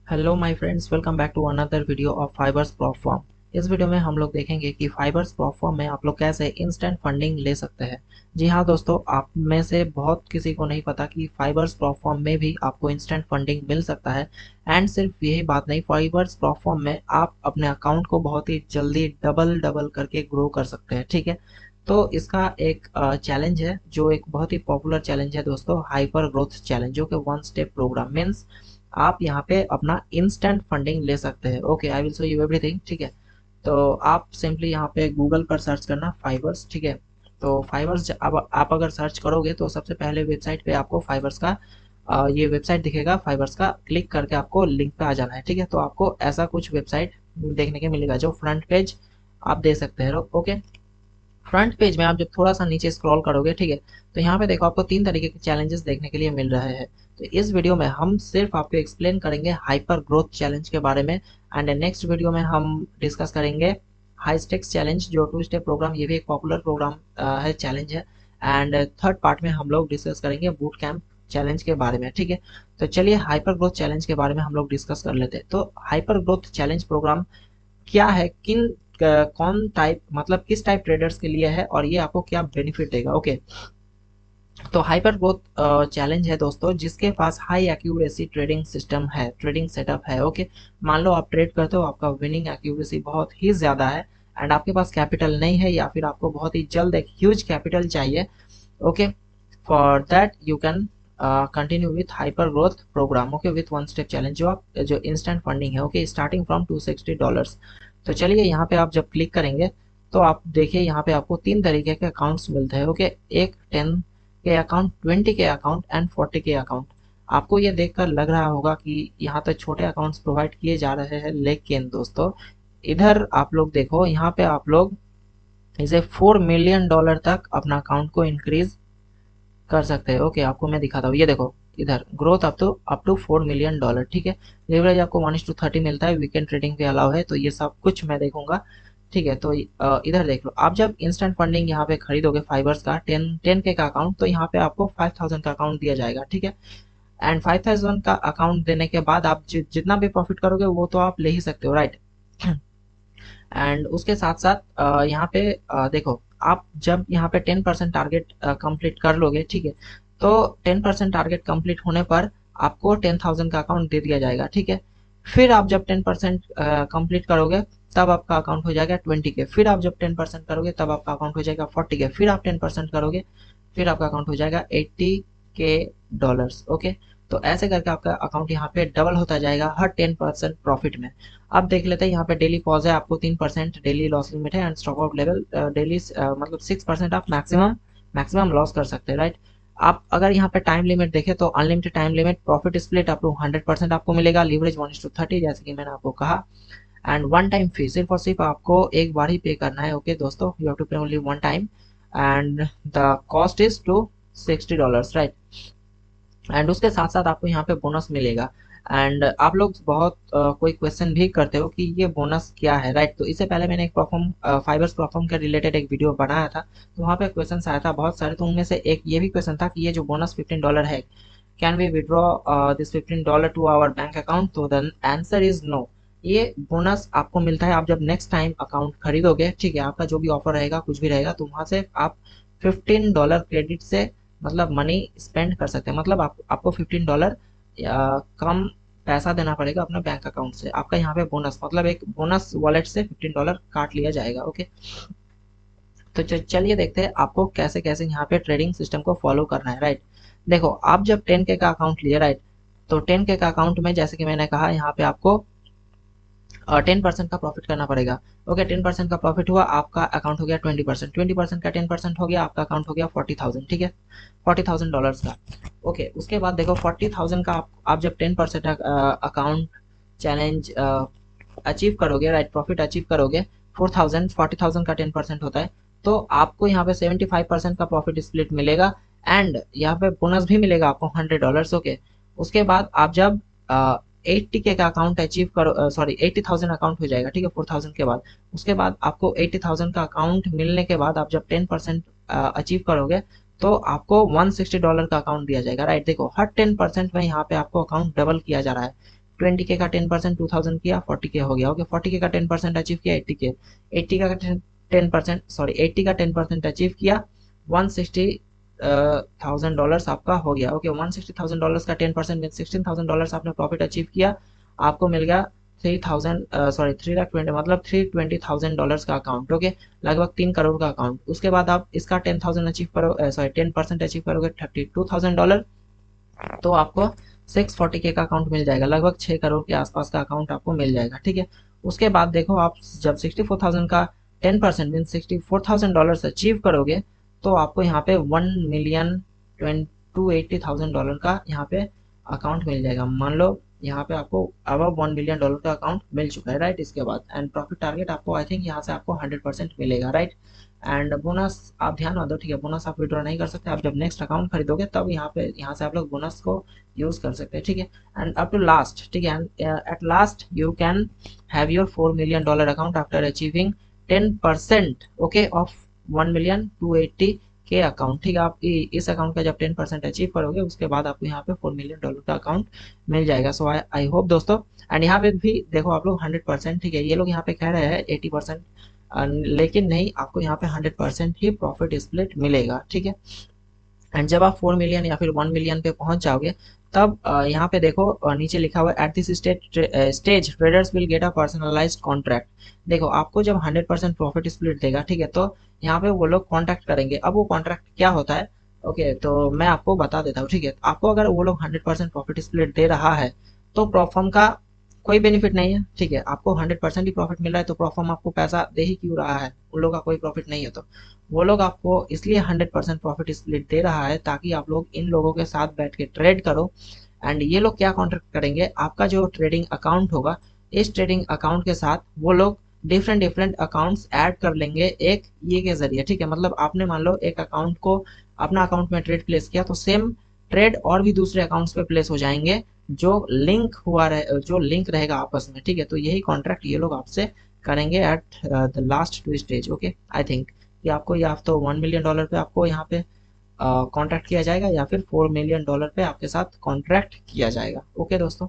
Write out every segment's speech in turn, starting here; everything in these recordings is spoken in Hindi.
Hello my friends, welcome back to another video of fibers platform. इस वीडियो में हम लोग देखेंगे कि फाइबर्स प्लेटफॉर्म में आप लोग कैसे इंस्टेंट फंडिंग ले सकते हैं। जी हाँ दोस्तों, आप में से बहुत किसी को नहीं पता कि फाइबर्स प्लेटफॉर्म में भी आपको इंस्टेंट फंडिंग मिल सकता है। एंड सिर्फ यही बात नहीं, फाइबर्स प्लेटफॉर्म में आप अपने अकाउंट को बहुत ही जल्दी डबल डबल करके ग्रो कर सकते हैं। ठीक है, तो इसका एक चैलेंज है जो एक बहुत ही पॉपुलर चैलेंज है दोस्तों, हाइपर ग्रोथ चैलेंज, जो कि वन स्टेप प्रोग्राम मीन्स आप यहाँ पे अपना इंस्टेंट फंडिंग ले सकते हैं। Okay, I will show you everything. ठीक है, तो आप सिंपली यहाँ पे गूगल पर सर्च करना फाइबर्स। ठीक है, तो फाइबर्स आप अगर सर्च करोगे तो सबसे पहले वेबसाइट पे आपको फाइबर्स का ये वेबसाइट दिखेगा। फाइबर्स का क्लिक करके आपको लिंक पे आ जाना है। ठीक है, तो आपको ऐसा कुछ वेबसाइट देखने के मिलेगा जो फ्रंट पेज आप दे सकते हैं। ओके, फ्रंट पेज में आप जब थोड़ा सा नीचे स्क्रॉल करोगे, ठीक है, तो यहाँ पे देखो आपको तीन तरीके के चैलेंजेस देखने के लिए मिल रहे हैं। तो इस वीडियो में हम सिर्फ आपको एक्सप्लेन करेंगे हाइपर ग्रोथ चैलेंज के बारे में, एंड नेक्स्ट वीडियो में हम डिस्कस करेंगे हाई स्टेक्स चैलेंज, जो टू स्टेप प्रोग्राम, ये भी एक पॉपुलर प्रोग्राम है, चैलेंज है। एंड थर्ड पार्ट में हम लोग डिस्कस करेंगे बूट कैंप चैलेंज के बारे में। ठीक है, तो चलिए हाइपर ग्रोथ चैलेंज के बारे में हम लोग डिस्कस कर लेते हैं। तो हाइपर ग्रोथ चैलेंज प्रोग्राम क्या है, कौन टाइप, मतलब किस टाइप ट्रेडर्स के लिए है, और ये आपको क्या बेनिफिट देगा। ओके, तो हाइपर ग्रोथ चैलेंज है दोस्तों जिसके पास हाई एक्यूरेसी ट्रेडिंग सिस्टम है, ट्रेडिंग सेटअप है। ओके, मान लो आप ट्रेड करते हो, आपका विनिंग एक्यूरेसी बहुत ही ज्यादा है, एंड आपके पास कैपिटल नहीं है, या फिर आपको बहुत ही जल्द एक ह्यूज कैपिटल चाहिए। Okay, for that you can continue with hyper growth program. Okay, with one step challenge, जो इंस्टेंट फंडिंग है। Okay, starting from $260। तो चलिए यहाँ पे आप जब क्लिक करेंगे तो आप देखिए यहाँ पे आपको तीन तरीके के अकाउंट्स मिलते हैं। ओके, एक 10 के अकाउंट, 20 के अकाउंट एंड 40 के अकाउंट। आपको ये देखकर लग रहा होगा कि यहाँ पे छोटे अकाउंट्स प्रोवाइड किए जा रहे हैं, लेकिन दोस्तों इधर आप लोग देखो, यहाँ पे आप लोग इसे $4 मिलियन तक अपना अकाउंट को इंक्रीज कर सकते हैं। ओके, आपको मैं दिखाता हूँ, ये देखो इधर ग्रोथ अप टू $4 मिलियन। ठीक है, लेवरेज आपको 1:30 मिलता है, वीकेंड ट्रेडिंग पे अलाउ है, तो ये सब कुछ मैं देखूंगा। ठीक है, तो इधर देख लो, आप जब इंस्टेंट फंडिंग यहाँ पे खरीदोगे फाइबर्स का 10K का अकाउंट, तो यहाँ पे आपको 5000 का अकाउंट दिया जाएगा। ठीक है, एंड 5000 का अकाउंट देने के बाद आप जितना भी प्रॉफिट करोगे वो तो आप ले ही सकते हो, राइट। एंड उसके साथ साथ यहाँ पे देखो, आप जब यहाँ पे 10% टारगेट कंप्लीट कर लोगे, ठीक है, तो 10% टारगेट कंप्लीट होने पर आपको 10,000 का अकाउंट दे दिया जाएगा। ठीक है, फिर आप जब 10% कंप्लीट करोगे तब आपका अकाउंट हो जाएगा 20K। फिर आप जब 10% करोगे तब आपका अकाउंट हो जाएगा 40K। फिर आप 10% करोगे, फिर आपका अकाउंट हो जाएगा $80K। ओके, तो ऐसे करके आपका अकाउंट यहाँ पे डबल होता जाएगा हर 10% प्रॉफिट में। अब देख लेते हैं, यहाँ पे डेली पॉज है, आपको 3% डेली लॉस लिमिट है, and stop out level daily मतलब 6% आप मैक्सिमम मैक्सिमम लॉस कर सकते हैं, राइट। आप अगर यहाँ पे टाइम लिमिट देखें तो unlimited time limit, profit split up to 100% आपको मिलेगा, लीवरेज 1:30 जैसे कि मैंने आपको कहा, एंड वन टाइम फी, सिर्फ और सिर्फ आपको एक बार ही पे करना है। ओके दोस्तों, you have to pay only one time, and the cost is two $60, right. And उसके साथ साथ आपको यहाँ पे बोनस मिलेगा। एंड आप लोग बहुत कोई क्वेश्चन भी करते हो कि ये बोनस क्या है, राइट। तो इससे पहले मैंने एक प्लेटफॉर्म फाइबर्स प्लेटफॉर्म के रिलेटेड एक वीडियो बनाया था, तो वहाँ पे क्वेश्चन आया था बहुत सारे, तो उनमें से एक ये भी क्वेश्चन था कि ये जो बोनस $15 है, can we withdraw this $15 to our bank account. तो द आंसर इज नो। ये बोनस आपको मिलता है आप जब नेक्स्ट टाइम अकाउंट खरीदोगे, ठीक है, आपका जो भी ऑफर रहेगा, कुछ भी रहेगा, तो वहां से आप $15 क्रेडिट से मतलब मनी स्पेंड कर सकते हैं। मतलब आपको $15 कम पैसा देना पड़ेगा अपने बैंक अकाउंट से, आपका यहाँ पे बोनस, मतलब एक बोनस वॉलेट से $15 काट लिया जाएगा। ओके, तो चलिए देखते हैं आपको कैसे कैसे यहाँ पे ट्रेडिंग सिस्टम को फॉलो करना है, राइट। देखो, आप जब 10K का अकाउंट लिए, राइट, तो 10K का अकाउंट में जैसे कि मैंने कहा, यहाँ पे आपको 10% का प्रॉफिट करना पड़ेगा। ओके, 10% का प्रॉफिट हुआ, आपका अकाउंट हो गया 20%, 20% का 10% हो गया, आपका अकाउंट हो गया 40,000। ठीक है, $40,000 का। ओके, उसके बाद देखो 40,000 का आप जब 10% अकाउंट चैलेंज अचीव करोगे, राइट, प्रॉफिट अचीव करोगे, 4,000, 40,000 का 10% होता है, तो आपको यहाँ पे 75% का प्रॉफिट स्प्लिट मिलेगा, एंड यहाँ पे बोनस भी मिलेगा आपको $100। ओके, उसके बाद आप जब 80K का अकाउंट अचीव करो, सॉरी 80,000 अकाउंट हो जाएगा, ठीक है, 4,000 के बाद, उसके बाद आपको 80,000 का अकाउंट मिलने के बाद आप जब 10% अचीव करोगे, तो आपको $160 का अकाउंट दिया जाएगा, राइट। देखो, हर 10% में यहाँ पे आपको अकाउंट डबल किया जा रहा है। 20K का 10% 2000 किया 40K हो गया। ओके 40K का 10% अचीव किया 80K, 80 का 10% सॉरी 80 का 10% अचीव किया $160,000 आपका हो गया। ओके $160,000 का 10% मीन $16,000 आपने प्रॉफिट अचीव किया, आपको मिल गया 3,20 मतलब $320,000 का अकाउंट। ओके लगभग 3 करोड़ का अकाउंट। उसके बाद आप इसका 10,000 अचीव करो सॉरी 10% अचीव करोगे $32,000, तो आपको 640K का अकाउंट मिल जाएगा, लगभग 6 करोड़ के आसपास का अकाउंट आपको मिल जाएगा। ठीक है उसके बाद देखो आप जब 64,000 का 10% मीन $64,000 अचीव करोगे तो आपको यहाँ पे 1,280,000 का यहाँ पे अकाउंट मिल जाएगा। मान लो यहाँ पे आपको अब $1 बिलियन का अकाउंट मिल चुका है राइट। इसके बाद एंड प्रॉफिट टारगेट आपको आई थिंक यहाँ से आपको 100% मिलेगा राइट। एंड बोनस आप ध्यान मत दो, ठीक है बोनस आप विड्रॉ नहीं कर सकते, आप जब नेक्स्ट अकाउंट खरीदोगे तब यहाँ से आप लोग बोनस को यूज कर सकते हैं। ठीक है एंड अप टू लास्ट, ठीक है at last you can have your $4 million account after achieving 10% okay of 1,280,000 के अकाउंट। ठीक है आप इस अकाउंट का जब 10% अचीव करोगे उसके बाद आपको यहाँ पे $4 million का अकाउंट मिल जाएगा। सो आई होप दोस्तों। एंड यहाँ पे भी देखो आप लोग 100%, ठीक है ये लोग यहाँ पे कह रहे हैं 80%, लेकिन नहीं आपको यहाँ पे 100% ही प्रॉफिट स्प्लिट मिलेगा। ठीक है एंड जब आप 4 मिलियन या फिर 1 मिलियन पे पहुंच जाओगे तब यहाँ पे देखो नीचे लिखा हुआ है at this stage traders will get a personalised contract. देखो आपको जब 100% प्रॉफिट स्प्लिट देगा, ठीक है तो यहाँ पे वो लोग कॉन्ट्रैक्ट करेंगे। अब वो कॉन्ट्रैक्ट क्या होता है ओके तो मैं आपको बता देता हूँ। ठीक है आपको अगर वो लोग 100% प्रॉफिट स्प्लिट दे रहा है तो प्रोफर्म का कोई बेनिफिट नहीं है। ठीक है आपको 100% ही प्रॉफिट मिल रहा है तो प्रोफर्म आपको पैसा दे ही क्यों रहा है, उन लोगों का कोई प्रॉफिट नहीं है तो वो लोग आपको इसलिए 100% प्रॉफिट स्प्लिट दे रहा है ताकि आप लोग इन लोगों के साथ बैठ के ट्रेड करो। एंड ये लोग क्या कॉन्ट्रैक्ट करेंगे, आपका जो ट्रेडिंग अकाउंट होगा इस ट्रेडिंग अकाउंट के साथ वो लोग डिफरेंट डिफरेंट अकाउंट्स ऐड कर लेंगे एक ये के जरिए। ठीक है मतलब आपने मान लो एक अकाउंट को अपना अकाउंट में ट्रेड प्लेस किया तो सेम ट्रेड और भी दूसरे अकाउंट्स पे प्लेस हो जाएंगे जो जो लिंक रहेगा आपस में। ठीक है तो यही कॉन्ट्रैक्ट ये लोग आपसे करेंगे at the last two stage. Okay I think कि आपको या तो $1 मिलियन पे आपको यहाँ पे कॉन्ट्रैक्ट किया जाएगा या फिर $4 मिलियन पे आपके साथ कॉन्ट्रैक्ट किया जाएगा। ओके दोस्तों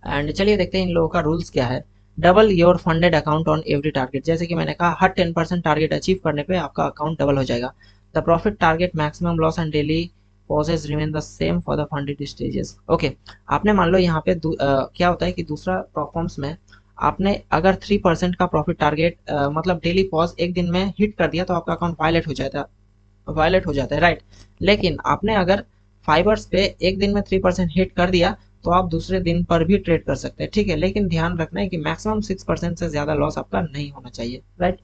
एंड चलिए देखते हैं इन लोगों का रूल्स क्या है। Double your funded account on every target, जैसे कि मैंने कहा हर 10% टारगेट अचीव करने पे आपका अकाउंट डबल हो जाएगा। The profit target maximum loss and daily pauses remain the same for the funded stages. Okay आपने मान लो यहाँ पे क्या होता है कि दूसरा परफॉर्म्स में आपने अगर 3% का प्रॉफिट टारगेट मतलब डेली पॉज एक दिन में हिट कर दिया तो आपका अकाउंट वायलेट हो जाता है राइट। लेकिन आपने अगर फाइबर्स पे एक दिन में 3% हिट कर दिया तो आप दूसरे दिन पर भी ट्रेड कर सकते हैं। ठीक है लेकिन ध्यान रखना है कि मैक्सिमम 6% से ज्यादा लॉस आपका नहीं होना चाहिए राइट।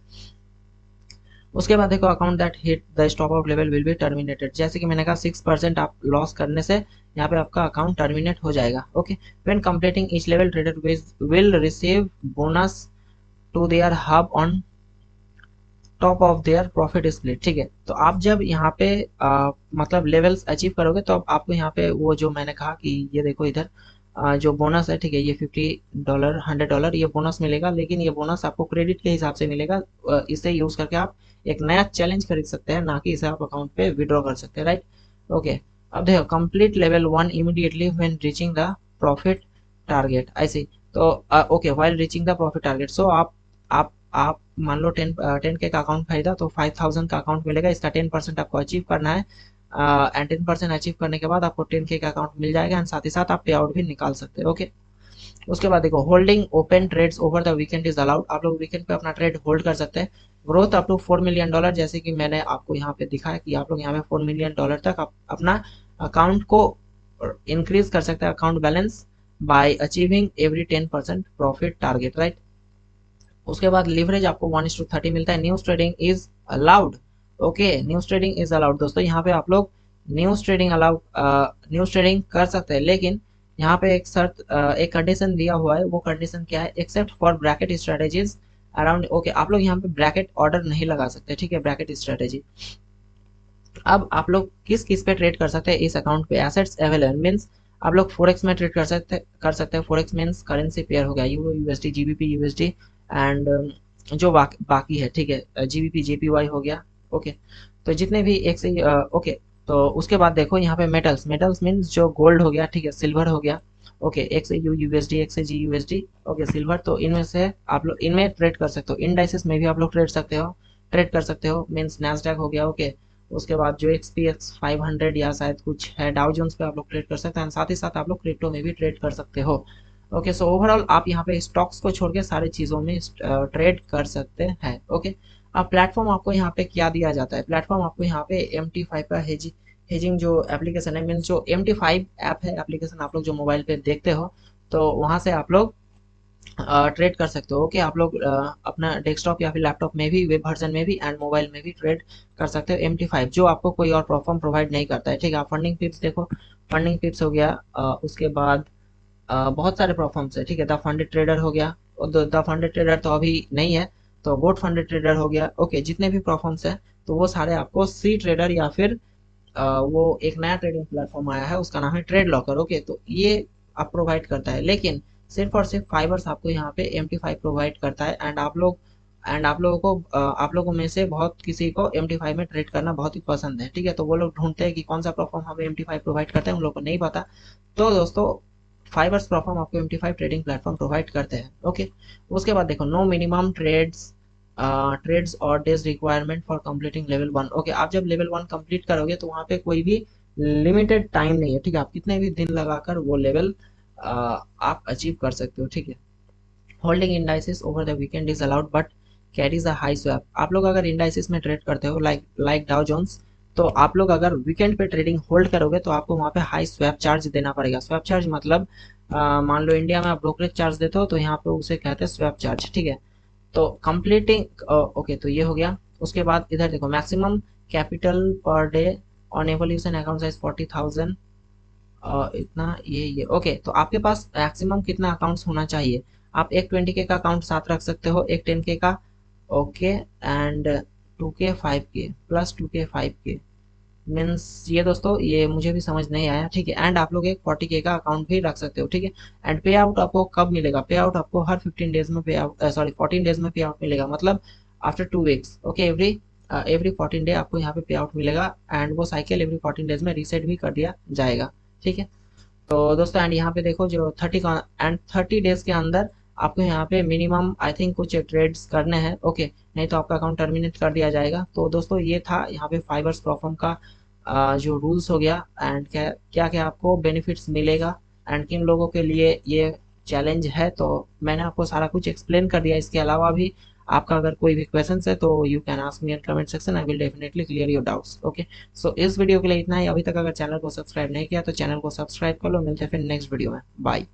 उसके बाद देखो account that hit the stop out level will be terminated, जैसे कि मैंने कहा 6% आप लॉस करने से यहाँ पे आपका अकाउंट टर्मिनेट हो जाएगा। Okay when completing each level trader will receive bonus to their hub on top of their profit split. ठीक है तो आप जब यहाँ पे मतलब लेवल्स अचीव करोगे तो आपको यहाँ पे वो जो मैंने कहा कि ये देखो इधर जो बोनस है, ठीक है ये $50 $100 ये बोनस मिलेगा, लेकिन ये बोनस आपको क्रेडिट के हिसाब से मिलेगा। इसे यूज करके आप एक नया चैलेंज खरीद सकते हैं, ना कि इसे आप अकाउंट पे विड्रॉ कर सकते हैं राइट। ओके अब देखो complete level 1 immediately when reaching the profit target ऐसे। तो okay while reaching the profit target, so आप मान लो 10K का अकाउंट खरीदा तो 5,000 का अकाउंट मिलेगा, इसका 10% आपको अचीव करना है एंड 10% अचीव करने के बाद आपको 10K का अकाउंट मिल जाएगा एंड साथ ही साथ आप पे आउट भी निकाल सकते हैं। ओके उसके बाद देखो holding open trades over the weekend is allowed, आप लोग वीकेंड पे अपना ट्रेड होल्ड कर सकते हैं। ग्रोथ अप टू $4 मिलियन, जैसे कि मैंने आपको यहाँ पे दिखाया कि आप लोग यहाँ पे $4 मिलियन तक आप अपना अकाउंट को इंक्रीज कर सकते हैं account balance bye achieving every 10% profit target right. उसके बाद लिवरेज आपको 1:30 मिलता है। News trading is allowed, okay news trading is allowed दोस्तों, यहाँ पे आप लोग न्यूज ट्रेडिंग कर सकते हैं, लेकिन यहाँ पे एक शर्त एक कंडीशन दिया हुआ है। वो कंडीशन क्या है, except for bracket strategies around. Okay आप लोग यहाँ पे ब्रैकेट ऑर्डर नहीं लगा सकते, ठीक है ब्रैकेट स्ट्रेटेजी। अब आप लोग किस किस पे ट्रेड कर सकते हैं इस अकाउंट पे, एसेट्स अवेलेबल मींस आप लोग फोरेक्स में ट्रेड कर सकते हैं। फोरेक्स मींस करेंसी पेयर हो गया euro USD GBP USD and जो बाकी है, ठीक है जीबीपी जेपीवाई हो गया। ओके तो जितने भी एक से ओके तो उसके बाद देखो यहाँ पे मेटल्स मीन्स जो गोल्ड हो गया, ठीक है सिल्वर हो गया, ओके, एक से यूएसडी, एक से जीयूएसडी, ओके सिल्वर। तो इनमें से आप लोग इनमें ट्रेड कर सकते हो। इंडाइसिस में भी आप लोग ट्रेड कर सकते हो, मीन्स नैस्डैक हो गया, ओके। उसके बाद जो एक्सपीएक्स 500 या शायद कुछ है डाउ जोन्स पे आप लोग ट्रेड कर सकते हैं, साथ ही साथ आप लोग क्रिप्टो में भी ट्रेड कर सकते हो। ओके, सो ओवरऑल आप यहाँ पे स्टॉक्स को छोड़ के सारी चीज़ों में ट्रेड कर सकते हैं, ओके। अब प्लेटफॉर्म आपको यहाँ पे क्या दिया जाता है, प्लेटफॉर्म आपको यहाँ पे MT5 का हेजिंग जो एप्लीकेशन है, मीन्स जो MT5 ऐप है, एप्लीकेशन आप लोग जो मोबाइल पे देखते हो, तो वहाँ से आप लोग ट्रेड कर सकते हो, ओके। आप लोग अपना डेस्कटॉप या फिर लैपटॉप में भी, वेब वर्जन में भी एंड मोबाइल में भी ट्रेड कर सकते हो MT5, जो आपको कोई और प्लेटफॉर्म प्रोवाइड नहीं करता है, ठीक है। आप फंडिंग पिप्स देखो, फंडिंग पिप्स हो गया, उसके बाद बहुत सारे प्लेटफॉर्म्स है, ठीक है। द फंडेड ट्रेडर हो गया, और द फंडेड ट्रेडर तो अभी नहीं है, तो गोट फंडेड ट्रेडर हो गया, ओके। जितने भी प्लेटफॉर्म्स है तो वो सारे आपको सी ट्रेडर या फिर वो एक नया ट्रेडिंग प्लेटफॉर्म आया है, उसका नाम है ट्रेड लॉकर, ओके। तो ये आप प्रोवाइड करता है, लेकिन सिर्फ और सिर्फ फाइबर्स आपको यहाँ पे MT5 प्रोवाइड करता है। एंड आप लोगों को आप लोगों में से बहुत किसी को MT5 में ट्रेड करना बहुत ही पसंद है, ठीक है। तो वो लोग ढूंढते हैं कि कौन सा प्लेटफॉर्म हमें MT5 प्रोवाइड करता है, उन लोगों को नहीं पता। तो दोस्तों, फाइबर्स प्लेटफॉर्म आपको MT5 ट्रेडिंग प्लेटफॉर्म प्रोवाइड करते हैं, ओके। उसके बाद देखो, नो मिनिमम ट्रेड्स और days requirement for completing level 1, okay. आप जब लेवल 1 कंप्लीट करोगे तो वहाँ पे कोई भी लिमिटेड टाइम नहीं है, ठीक है। आप कितने भी दिन लगाकर वो लेवल आप अचीव कर सकते हो, ठीक है। Holding indices over the weekend is allowed but carries a high swap. आप लोग अगर इंडाइसिस में ट्रेड करते हो, लाइक डाउ जोन्स, तो आप लोग अगर वीकेंड पे ट्रेडिंग होल्ड करोगे तो आपको वहाँ पे हाई स्वैप चार्ज देना पड़ेगा। स्वैप चार्ज मतलब मान लो इंडिया में आप ब्रोकरेज चार्ज देते हो, तो यहाँ पे उसे कहते हैं स्वैप चार्ज, ठीक है। तो कंप्लीटिंग, ओके, तो ये हो गया। उसके बाद इधर देखो, maximum capital per day on evolution account size 40,000, इतना ये ओके। तो आपके पास मैक्सिमम कितना अकाउंट्स होना चाहिए, आप एक 20K का अकाउंट साथ रख सकते हो, एक 10K का, okay. And 2K 5K plus 2K 5K, means ये दोस्तों, ये मुझे भी समझ नहीं आया, ठीक है। एंड आप लोग एक 40K का अकाउंट भी रख सकते हो, ठीक है। एंड पे आउट आपको कब मिलेगा, पे आउट आपको हर 15 डेज में पे आउट, सॉरी 14 डेज में पे आउट मिलेगा, मतलब after 2 weeks, okay. Every 14 day आपको यहाँ पे पे आउट मिलेगा, एंड वो साइकिल एवरी 14 डेज में रीसेट भी कर दिया जाएगा, ठीक है। तो दोस्तों, एंड यहाँ पे देखो, जो 30 डेज के अंदर आपको यहाँ पे मिनिमम आई थिंक कुछ ट्रेड्स करने हैं, ओके। नहीं तो आपका अकाउंट टर्मिनेट कर दिया जाएगा। तो दोस्तों, ये था यहाँ पे फाइबर्स प्लेटफॉर्म का जो रूल्स हो गया, एंड क्या क्या क्या आपको बेनिफिट्स मिलेगा, एंड किन लोगों के लिए ये चैलेंज है। तो मैंने आपको सारा कुछ एक्सप्लेन कर दिया। इसके अलावा भी आपका अगर कोई भी क्वेश्चन है तो you can ask me in comment section, I will definitely clear your doubts, okay. So इस वीडियो के लिए इतना ही। अभी तक अगर चैनल को सब्सक्राइब नहीं किया तो चैनल को सब्सक्राइब कर लो। मिलते हैं फिर नेक्स्ट वीडियो में, बाय।